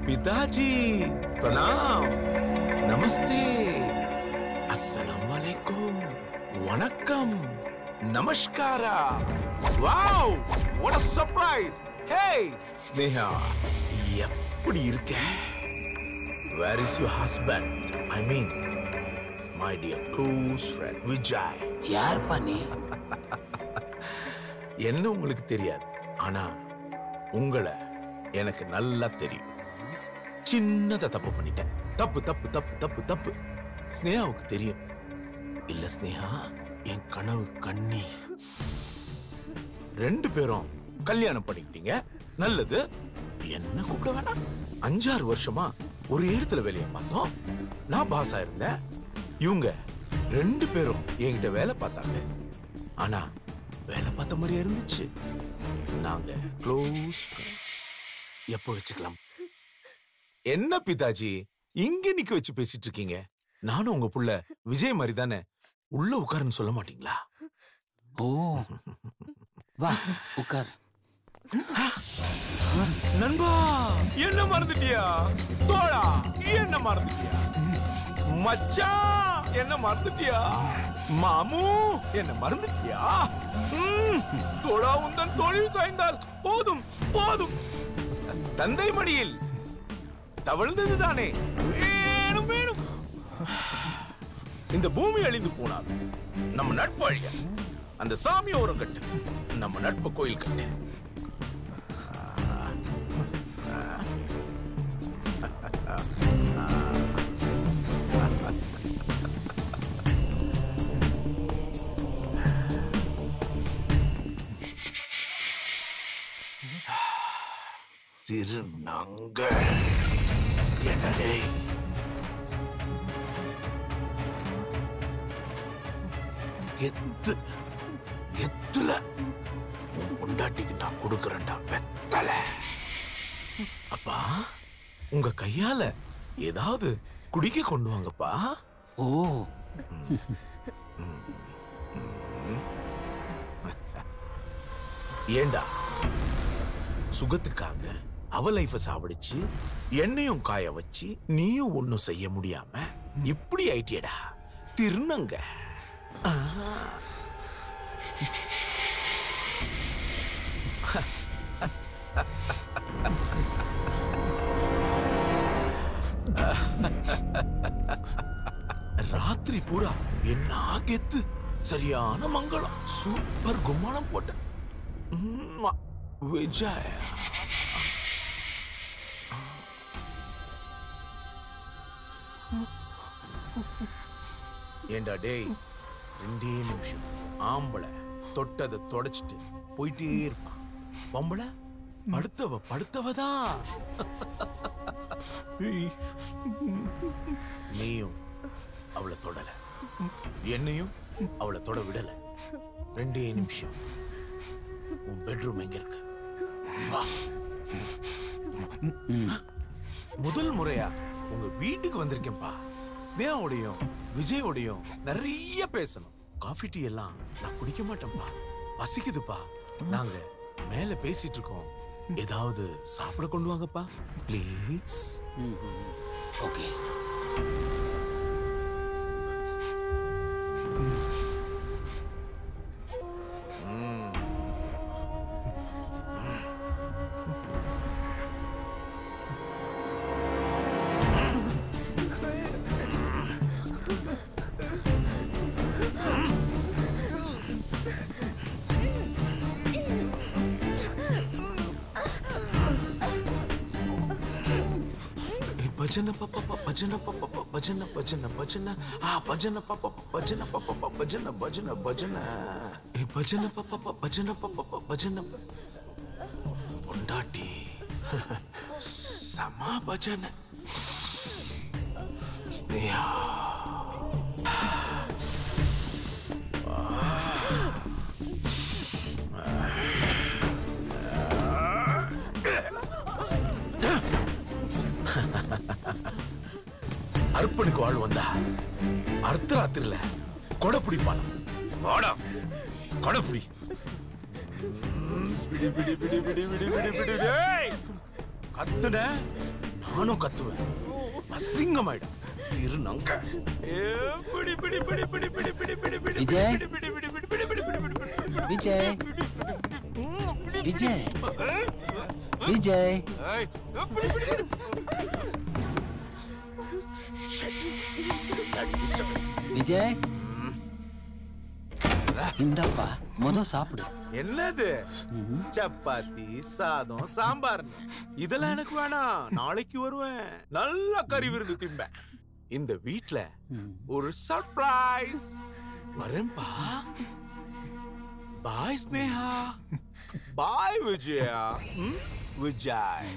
पिताजी प्रणाम नमस्ते अस्सलाम वालेकुम वणक्कम नमस्कारा वाव व्हाट अ सरप्राइज हे स्नेहा எப்படி இருக்க Where is your husband? I mean, my dear close friend Vijay. யார் பண்ணி? என்ன உங்களுக்கு தெரியாது, ஆனா உங்களை எனக்கு நல்லா தெரியும். சின்னதா தப்பு பண்ணிட்டேன். தப்பு தப்பு தப்பு தப்பு தப்பு. ஸ்னேகாவுக்கு தெரியும். இல்ல ஸ்னேகா, என் கனவு கண்ணி. ரெண்டு பேரும் கல்யாணம் பண்ணிக்கிட்டீங்க, நல்லது. என்ன கூப்பிட வேணாம். 5-6 வருஷமா ஒரு இடத்துல வேலையை பார்த்தோம். நான் பாஸா இருந்தேன். இவங்க ரெண்டு பேரும் என்கிட்ட வேலை பார்த்தாங்க. ஆனா வேலை பார்த்த மாதிரியே இருந்துச்சு. நாங்க க்ளோஸ் ஃப்ரெண்ட்ஸ். எப்போ வச்சுக்கலாம்? என்ன பிதாஜி இங்க நிக்க வச்சு பேசிட்டு இருக்கீங்க? நானும் உங்க புள்ள விஜய் மாதிரி தானே. உள்ள உட்காருன்னு சொல்ல மாட்டீங்களா? ஓ வா உட்கார். நண்பா என்ன மறந்துட்டியா? தோழா என்ன மறந்துட்டியா? மச்சான் என்ன மறந்துட்டியா? மாமு என்ன மறந்துட்டியா? தோழா உந்தன் தொழில் சாய்ந்தால் போதும் போதும். தந்தை மடியில் தவழ்ந்தது தானே வேணும் வேணும். இந்த பூமி அழிந்து போனால் நம்ம நட்பு அழிய. அந்த சாமி ஓரம் கட்டு, நம்ம நட்பு கோயில் கட்டு. திருநங்கள் என்னடே? கெத்து கெத்துல உன் பொண்டாட்டிக்கு நான் கொடுக்கறேன்டா வெத்தல. அப்பா உங்க கையால ஏதாவது குடிக்க கொண்டு வாங்கப்பா. ஓ ஏண்டா சுகத்துக்காக அவ லைஃப சாவடிச்சு என்னையும் காய வச்சு நீயும் ஒன்னும் செய்ய முடியாம இப்படி ஆயிட்டியடா திருநங்க. ராத்திரி பூரா என்ன கெத்து, சரியான மங்களம், சூப்பர் கும்மாளம் போட்ட விஜய். ஏண்டா டேய், 2 நிமிஷம் ஆம்பளை தொட்டதை தொடச்சிட்டு போயிட்டே இருப்பான். பொம்பளை படுத்தவதான். நீயும் அவளை தொடல, என்னையும் அவளை தொட விடல. 2 நிமிஷம். உன் பெட்ரூம் எங்க இருக்கு? முதல் முறையா உங்க வீட்டுக்கு வந்திருக்கேன்பா. ஸ்னேகாவோடையும் விஜயோடையும் நிறைய பேசணும். காஃபி டீ எல்லாம் நான் குடிக்க மாட்டேன்பா, பசிக்குதுப்பா. நாங்க மேல பேசிட்டு இருக்கோம். ஏதாவது சாப்பிட கொண்டு வாங்கப்பா ப்ளீஸ். ஓகே. भजन पापा भजन पापा भजन भजन भजन आ भजन पापा भजन पापा भजन भजन भजन ए भजन पापा भजन पापा भजन பொண்டாட்டி சமா भजन ஸ்னேகா. அர்ப்பனுக்கு வாழ் வந்தா அர்த்தராத்திரில கொடை பிடிப்பான. வாடா கொடை பிடி. பிடி பிடி பிடி பிடி பிடி பிடி பிடி. கத்துன நானும் கத்துவேன். அசிங்கமாயிடும். இரு நங்க. விஜய் விஜய் விஜய் விஜய் விஜய் இந்தப்பா சாப்பிடு. என்னது? சப்பாத்தி, சாதம், சாம்பார். இதெல்லாம் எனக்கு வேணாம். நாளைக்கு வருவேன். நல்ல கறி விருந்து திம்பேன். இந்த வீட்ல ஒரு சர்ப்ரைஸ். வரேன்பா. பாய் ஸ்னேகா. பாய் விஜயா. விஜய்.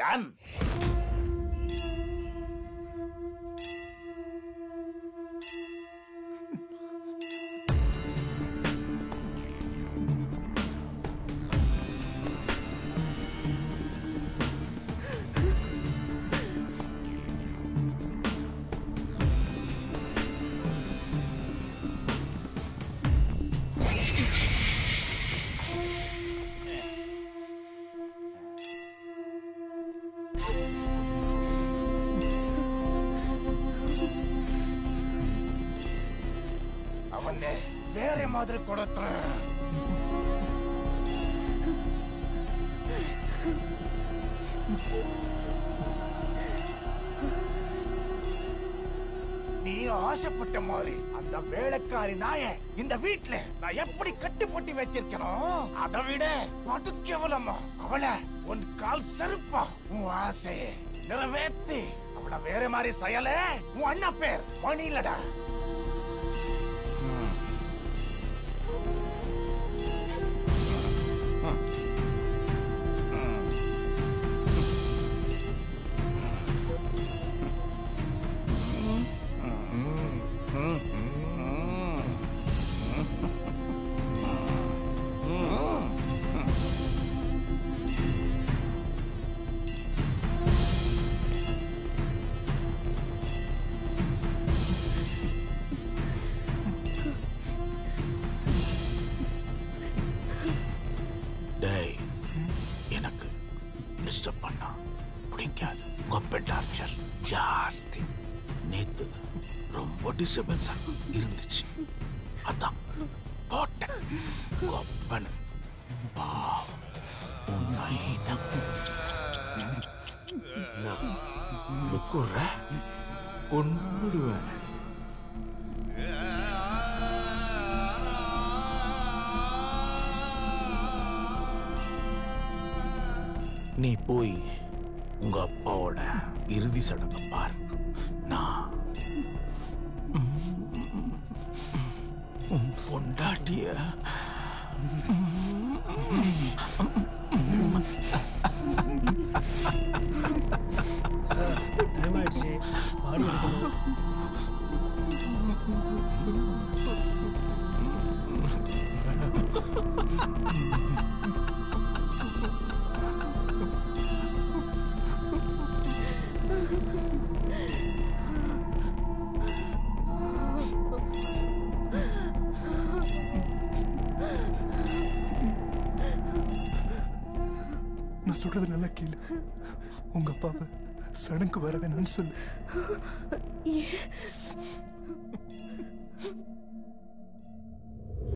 Done. ಅವನ್ನೇ ಬೇರೆ ಮಾದರಿ ಕೊಡತ್ರ நீ ஆசைப்பட்ட மாதிரி அந்த வேலைக்காரி நாய இந்த வீட்டுல நான் எப்படி கட்டுப்பட்டி வச்சிருக்கணும் அதை விட படு கேவலமா அவளை உன் கால் செருப்பா உன் ஆசையை நிறைவேற்றி அவளை வேற மாதிரி செய்யல உன் அண்ணா பேர் மணிலடா. எனக்கு டிஸ்டர்ப் பண்ணா பிடிக்காது. கொப்பன் டார்ச்சர் ஜாஸ்தி. நேத்து ரொம்ப டிஸ்டர்பன்ஸா இருந்துச்சு. அதான் போட்டேன் கொப்பன். கொன்னுடுவேன். நீ போய் உங்க அப்பாவோட இறுதி சடங்கு பாரு. நான் உன் பொண்டாட்டிய சார் டைம் ஆயிடுச்சு. பாடி எடுக்கணும். நான் சொல்றது நல்லா கேளு. உங்க அப்பாவை சடங்கு வர வேணும்னு சொல்லு.